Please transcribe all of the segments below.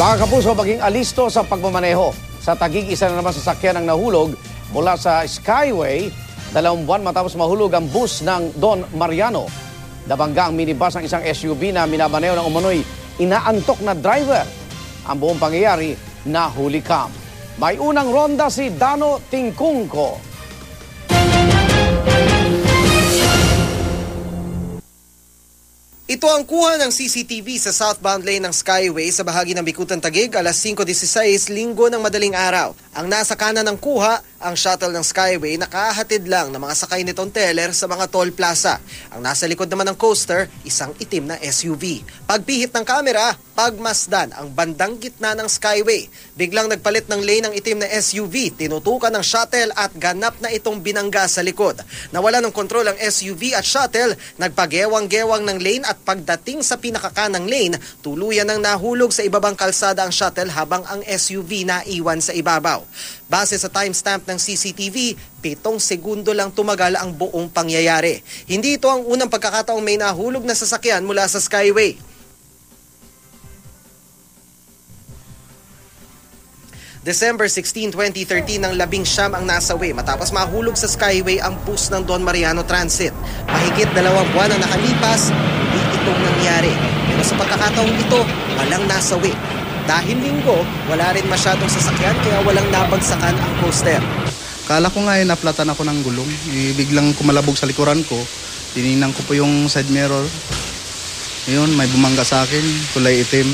Mga kapuso, maging alisto sa pagmamaneho. Sa Taguig, isa na naman sasakyan ang nahulog mula sa Skyway 2 buwan matapos mahulog ang bus ng Don Mariano. Nabangga ang minibus ng isang SUV na minamaneho ng umano'y inaantok na driver. Ang buong pangyayari nahuli kam. May unang ronda si Dano Tingkungko. Ito ang kuha ng CCTV sa southbound lane ng Skyway sa bahagi ng Bikutan Taguig, alas 5:16, linggo ng madaling araw. Ang nasa kanan ng kuha, ang shuttle ng Skyway, nakahatid lang ng mga sakay nitong teller sa mga toll plaza. Ang nasa likod naman ng coaster, isang itim na SUV. Pagpihit ng kamera, pagmasdan ang bandang gitna ng Skyway. Biglang nagpalit ng lane ng itim na SUV, tinutukan ng shuttle at ganap na itong binangga sa likod. Nawala ng kontrol ang SUV at shuttle, nagpagewang-gewang ng lane at pagdating sa pinakakanang lane, tuluyan ng nahulog sa ibabang kalsada ang shuttle habang ang SUV naiwan sa ibabaw. Base sa timestamp ng CCTV, 7 segundo lang tumagal ang buong pangyayari. Hindi ito ang unang pagkakataong may nahulog na sasakyan mula sa Skyway. December 16, 2013 ng 19 ang nasawi matapos mahulog sa Skyway ang bus ng Don Mariano Transit. Mahigit 2 buwan ang nakalipas, hindi itong nangyari. Pero sa pagkakataong ito, walang nasawi. Dahil linggo, wala rin masyadong sasakyan kaya walang nabagsakan ang coaster. Kala ko nga naplatan ako ng gulong. Biglang kumalabog sa likuran ko. Tinignan ko po yung side mirror. Ngayon, may bumangga sa akin, kulay itim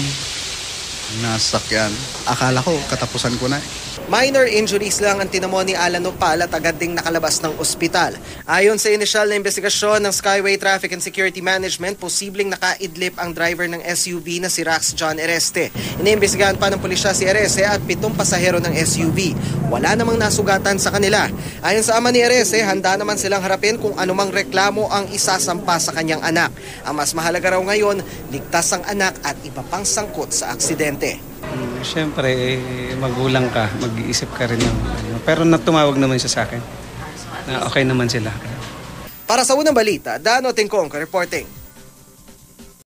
na sasakyan. Akala ko katapusan ko na. Minor injuries lang ang tinamo ni Alan Opal at agad ding nakalabas ng ospital. Ayon sa inisyal na investigasyon ng Skyway Traffic and Security Management, posibleng nakaidlip ang driver ng SUV na si Rax John Ereste. Iniimbestigahan pa ng pulisya si Ereste at 7 pasahero ng SUV. Wala namang nasugatan sa kanila. Ayon sa ama ni Ereste, handa naman silang harapin kung anumang reklamo ang isasampa sa kanyang anak. Ang mas mahalaga raw ngayon, ligtas ang anak at iba pang sangkot sa aksidente. Siyempre, magulang ka, mag-iisip ka rin ng pero tumawag naman siya sa akin na okay naman sila. Para sa unang balita, Dano Tingkongko reporting.